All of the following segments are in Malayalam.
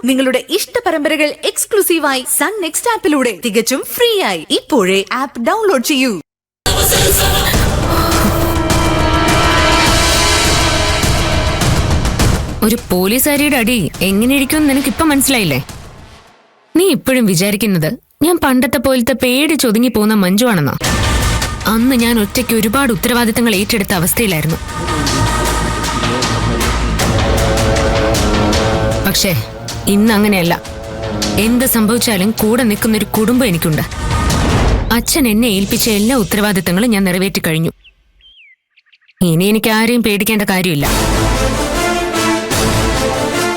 നിങ്ങളുടെ ഇഷ്ട പരമ്പരകൾ എക്സ്ക്ലൂസീവായി സൺ നെക്സ്റ്റ് ആപ്പിലൂടെ തികച്ചും ഫ്രീ ആയി. ഇപ്പോഴേ ആപ്പ് ഡൗൺലോഡ് ചെയ്യൂ. ഒരു പോലീസുകാരിയുടെ അടി എങ്ങനെയിരിക്കും നിനക്കിപ്പം മനസ്സിലായില്ലേ? നീ ഇപ്പോഴും വിചാരിക്കുന്നത് ഞാൻ പണ്ടത്തെ പോലത്തെ പേടി ചൊതുങ്ങി പോകുന്ന മഞ്ജുവാണെന്നോ? അന്ന് ഞാൻ ഒറ്റയ്ക്ക് ഒരുപാട് ഉത്തരവാദിത്തങ്ങൾ ഏറ്റെടുത്ത അവസ്ഥയിലായിരുന്നു. പക്ഷേ ഇന്ന് അങ്ങനെയല്ല. എന്ത് സംഭവിച്ചാലും കൂടെ നിൽക്കുന്നൊരു കുടുംബം എനിക്കുണ്ട്. അച്ഛൻ എന്നെ ഏൽപ്പിച്ച എല്ലാ ഉത്തരവാദിത്തങ്ങളും ഞാൻ നിറവേറ്റി കഴിഞ്ഞു. ഇനി എനിക്ക് ആരെയും പേടിക്കേണ്ട കാര്യമില്ല.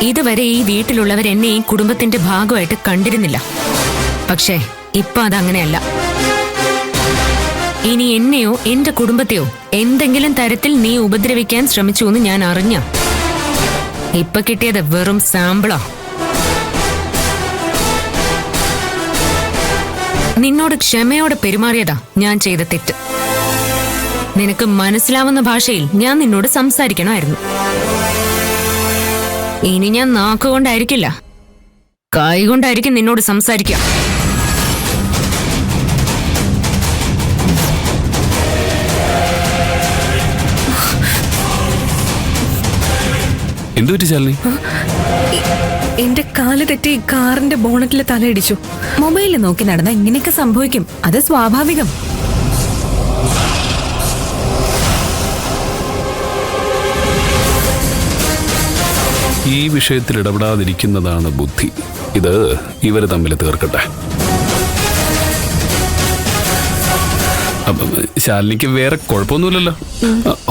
ഇതുവരെ ഈ വീട്ടിലുള്ളവർ എന്നെ ഈ കുടുംബത്തിന്റെ ഭാഗമായിട്ട് കണ്ടിരുന്നില്ല. പക്ഷേ ഇപ്പൊ അതങ്ങനെയല്ല. ഇനി എന്നെയോ എന്റെ കുടുംബത്തെയോ എന്തെങ്കിലും തരത്തിൽ നീ ഉപദ്രവിക്കാൻ ശ്രമിച്ചു എന്ന് ഞാൻ അറിഞ്ഞ ഇപ്പൊ കിട്ടിയത് വെറും സാമ്പിളാ. നിന്നോട് ക്ഷമയോടെ പെരുമാറിയതാ ഞാൻ ചെയ്ത തെറ്റ്. നിനക്ക് മനസ്സിലാവുന്ന ഭാഷയിൽ ഞാൻ നിന്നോട് സംസാരിക്കണമായിരുന്നു. ഇനി ഞാൻ നാക്കുകൊണ്ടായിരിക്കില്ല, കൈകൊണ്ടായിരിക്കും നിന്നോട് സംസാരിക്കുക. എന്തുപറ്റി ശാലിനി? എന്റെ കാല് തെറ്റി കാറിന്റെ ബോണറ്റിൽ തലയിടിച്ചു. മൊബൈലിൽ നോക്കി നടന്ന ഇങ്ങനെയൊക്കെ സംഭവിക്കും, അത് സ്വാഭാവികം. ഈ വിഷയത്തിൽ ഇടപെടാതിരിക്കുന്നതാണ് ബുദ്ധി. ഇത് ഇവര് തമ്മിൽ തീർക്കട്ടെ. ശാലിനിക്ക് വേറെ കുഴപ്പമൊന്നുമില്ലല്ലോ?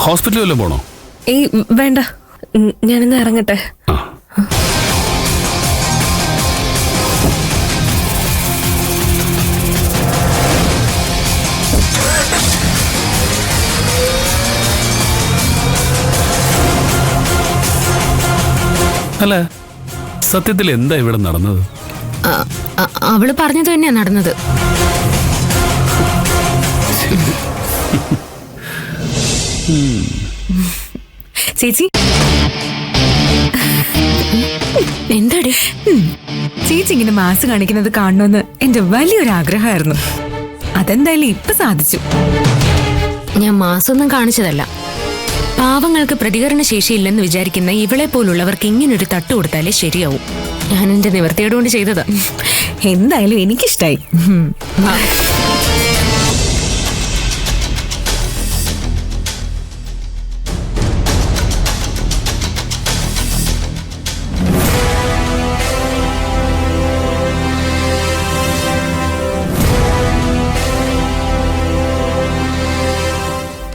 ഹോസ്പിറ്റലിൽ വല്ലതും പോണോ? ഏയ് വേണ്ട, ഞാനിന്ന് ഇറങ്ങട്ടെ. അല്ല, സത്യത്തിൽ എന്താ ഇവിടെ നടന്നത്? അവള് പറഞ്ഞത് തന്നെയാ നടന്നത്. ചേച്ചി എന്താടി? ചേച്ചി ഇങ്ങനെ മാസ് കാണിക്കുന്നത് കാണണമെന്ന് എന്റെ വലിയൊരു ആഗ്രഹമായിരുന്നു. അതെന്തായാലും ഇപ്പൊ സാധിച്ചു. ഞാൻ മാസൊന്നും കാണിച്ചതല്ല. പാവങ്ങൾക്ക് പ്രതികരണ ശേഷിയില്ലെന്ന് വിചാരിക്കുന്ന ഇവളെ പോലുള്ളവർക്ക് ഇങ്ങനൊരു തട്ട് കൊടുത്താലേ ശരിയാവും. ഞാൻ എന്റെ നിവൃത്തിയോട് കൊണ്ട് ചെയ്തതാ. എന്തായാലും എനിക്കിഷ്ടായി.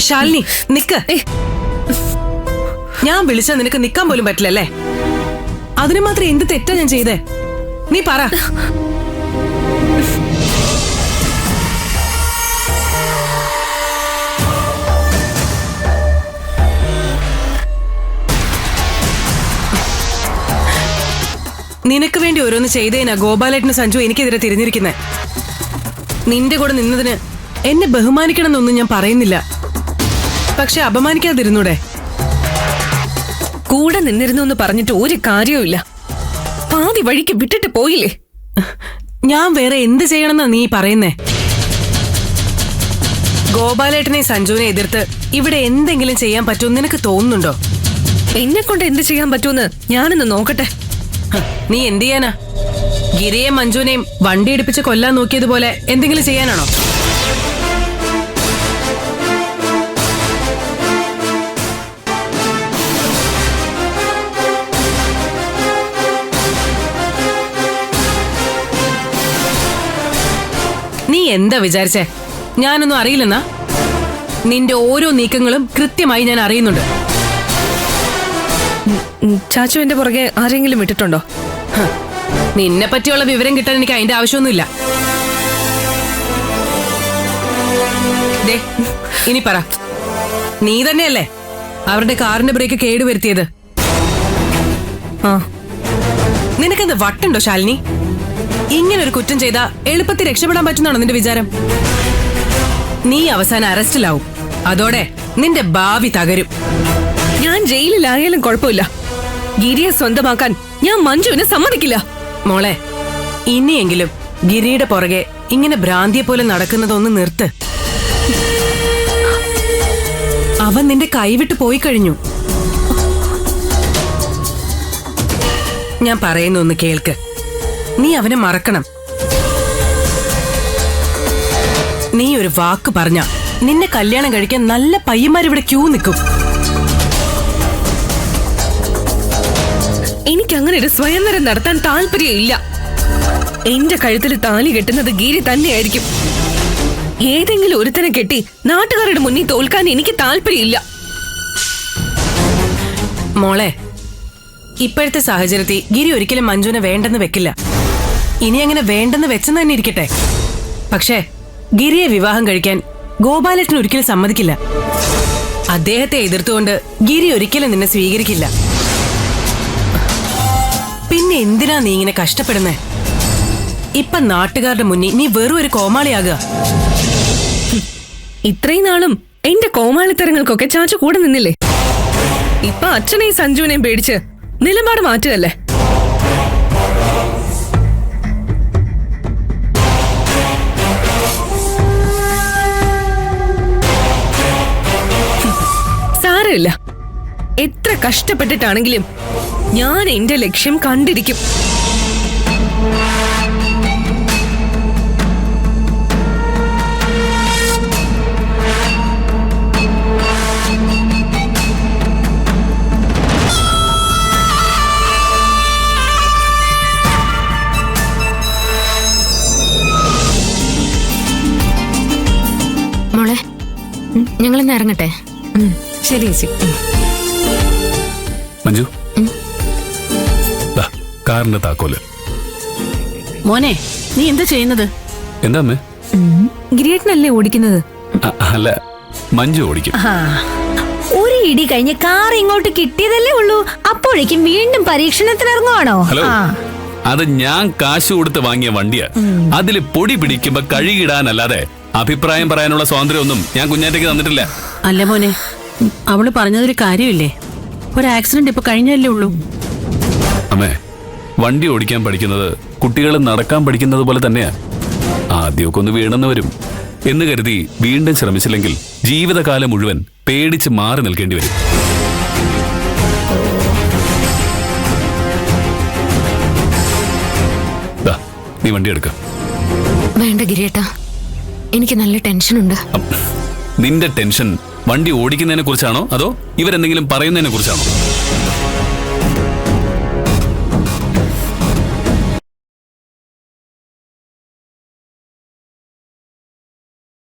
ശാലിനി നിക്ക്. ഞാൻ വിളിച്ചാ നിനക്ക് നിക്കാൻ പോലും പറ്റില്ലല്ലേ? അതിന് മാത്രം എന്ത് തെറ്റാ ഞാൻ ചെയ്തേ? നീ പറ. നിനക്ക് വേണ്ടി ഓരോന്ന് ചെയ്തേനാ ഗോപാലേട്ടന് സഞ്ജു എനിക്കെതിരെ തിരിഞ്ഞിരിക്കുന്നെ. നിന്റെ കൂടെ നിന്നതിന് എന്നെ ബഹുമാനിക്കണം എന്നൊന്നും ഞാൻ പറയുന്നില്ല. പക്ഷെ അപമാനിക്കാതിരുന്നൂടെ? കൂടെ നിന്നിരുന്നു എന്ന് പറഞ്ഞിട്ട് ഒരു കാര്യവുമില്ല. പാതി വഴിക്ക് വിട്ടിട്ട് പോയില്ലേ? ഞാൻ വേറെ എന്ത് ചെയ്യണമെന്നാ നീ പറയുന്നേ? ഗോപാലേട്ടനെ സഞ്ജുവിനെ എതിർത്ത് ഇവിടെ എന്തെങ്കിലും ചെയ്യാൻ പറ്റുമെന്ന് നിനക്ക് തോന്നുന്നുണ്ടോ? എന്നെ കൊണ്ട് എന്ത് ചെയ്യാൻ പറ്റുമെന്ന് ഞാനൊന്ന് നോക്കട്ടെ. നീ എന്ത് ചെയ്യാനാ? ഗിരിയെയും മഞ്ജുവിനെയും വണ്ടി ഇടിപ്പിച്ച് കൊല്ലാൻ നോക്കിയതുപോലെ എന്തെങ്കിലും ചെയ്യാനാണോ? നീ എന്താ വിചാരിച്ചേ? ഞാനൊന്നും അറിയില്ലെന്നാ? നിന്റെ ഓരോ നീക്കങ്ങളും കൃത്യമായി ഞാൻ അറിയുന്നുണ്ട്. ചാച്ചുവിന്റെ പുറകെ ആരെങ്കിലും വിട്ടിട്ടുണ്ടോ? നിന്നെ പറ്റിയുള്ള വിവരം കിട്ടാൻ എനിക്ക് അതിന്റെ ആവശ്യമൊന്നുമില്ല. ഇനി പറ, നീ തന്നെയല്ലേ അവരുടെ കാറിന്റെ ബ്രേക്ക് കേടുവരുത്തിയത്? നിനക്കെന്ത് വട്ടുണ്ടോ ശാലിനി? ഇങ്ങനൊരു കുറ്റം ചെയ്താ എളുപ്പത്തിൽ രക്ഷപ്പെടാൻ പറ്റുന്നാണോ നിന്റെ വിചാരം? നീ അവസാനം അറസ്റ്റിലാവും. അതോടെ നിന്റെ ഭാവി തകരും. ഞാൻ ജയിലിലായാലും കുഴപ്പമില്ല. ഗിരിയെ സ്വന്തമാക്കാൻ ഞാൻ മഞ്ജുവിനെ സമ്മതിക്കില്ല. മോളെ, ഇനിയെങ്കിലും ഗിരിയുടെ പുറകെ ഇങ്ങനെ ഭ്രാന്തിയെ പോലെ നടക്കുന്നതൊന്ന് നിർത്ത്. അവൻ നിന്റെ കൈവിട്ട് പോയി കഴിഞ്ഞു. ഞാൻ പറയുന്ന ഒന്ന് കേൾക്ക്. നീ അവനെ മറക്കണം. നീ ഒരു വാക്ക് പറഞ്ഞ നിന്നെ കല്യാണം കഴിക്കാൻ നല്ല പയ്യന്മാരിവിടെ ക്യൂ നിൽക്കും. എനിക്കങ്ങനെ ഒരു സ്വയംവരം നടത്താൻ താല്പര്യമില്ല. എന്റെ കഴുത്തിൽ താലി കെട്ടുന്നത് ഗിരി തന്നെയായിരിക്കും. ഏതെങ്കിലും ഒരുത്തനെ കെട്ടി നാട്ടുകാരുടെ മുന്നിൽ തോൽക്കാൻ എനിക്ക് താല്പര്യമില്ല. മോളെ, ഇപ്പോഴത്തെ സാഹചര്യത്തിൽ ഗിരി ഒരിക്കലും മഞ്ജുവിനെ വേണ്ടെന്ന് വെക്കില്ല. ഇനി അങ്ങനെ വേണ്ടെന്ന് വെച്ചെന്ന് തന്നെ ഇരിക്കട്ടെ. പക്ഷേ ഗിരിയെ വിവാഹം കഴിക്കാൻ ഗോപാലേട്ടൻ ഒരിക്കലും സമ്മതിക്കില്ല. അദ്ദേഹത്തെ എതിർത്തുകൊണ്ട് ഗിരി ഒരിക്കലും നിന്നെ സ്വീകരിക്കില്ല. പിന്നെ എന്തിനാ നീ ഇങ്ങനെ കഷ്ടപ്പെടുന്നേ? ഇപ്പൊ നാട്ടുകാരുടെ മുന്നിൽ നീ വെറും ഒരു കോമാളിയാകുക. ഇത്രയും നാളും എന്റെ കോമാളിത്തരങ്ങൾക്കൊക്കെ ചാച്ചു കൂടെ നിന്നില്ലേ? ഇപ്പൊ അച്ഛനെയും സഞ്ജുവിനെയും പേടിച്ച് നിലപാട് മാറ്റുകയല്ലേ? സാരമില്ല, എത്ര കഷ്ടപ്പെട്ടിട്ടാണെങ്കിലും ഞാൻ എന്റെ ലക്ഷ്യം കണ്ടിരിക്കും. മോളെ, ഞങ്ങളിന്ന് ഇറങ്ങട്ടെ. ശരി ചേച്ചി. മഞ്ജു, ദാ, കാറിന്റെ താക്കോല്. മോനെ, നീ എന്താ ചെയ്യുന്നത്? എന്താ അമ്മേ? ഗിരിയേട്ടനല്ലേ ഓടിക്കുന്നത്? അല്ല, മഞ്ജു ഓടിക്കും. ഒരു ഇടി കഴിഞ്ഞ് കാർ ഇങ്ങോട്ട് കിട്ടിയതല്ലേ ഉള്ളൂ, അപ്പോഴേക്കും വീണ്ടും പരീക്ഷണത്തിന് ഇറങ്ങുവാണോ? ഹലോ, അത് ഞാൻ കാശ് കൊടുത്ത് വാങ്ങിയ വണ്ടിയാ. അതില് പൊടി പിടിക്കുമ്പോ കഴുകിടാനല്ലാതെ അഭിപ്രായം പറയാനുള്ള സ്വാതന്ത്ര്യമൊന്നും ഞാൻ കുഞ്ഞാറ്റയ്ക്ക് തന്നിട്ടില്ല. അല്ല മോനെ, അവള് പറഞ്ഞതൊരു കാര്യമില്ലേ? ഒരു ആക്സിഡന്റ് ഇപ്പൊ കഴിഞ്ഞല്ലേ ഉള്ളൂ. അമ്മേ, വണ്ടി ഓടിക്കാൻ പഠിക്കുന്നത് കുട്ടികൾ നടക്കാൻ പഠിക്കുന്നത് പോലെ തന്നെയാ. ആദ്യമൊക്കെ ഒന്ന് വീണെന്ന് വരും എന്ന് കരുതി വീണ്ടും ശ്രമിച്ചില്ലെങ്കിൽ ജീവിതകാലം മുഴുവൻ പേടിച്ച് മാറി നിൽക്കേണ്ടി വരും. ദാ, നീ വണ്ടി എടുക്ക. വേണ്ട ഗിരിയേട്ടാ, എനിക്ക് നല്ല ടെൻഷനുണ്ട്. നിന്റെ ടെൻഷൻ വണ്ടി ഓടിക്കുന്നതിനെ കുറിച്ചാണോ അതോ ഇവരെന്തെങ്കിലും പറയുന്നതിനെ കുറിച്ചാണോ?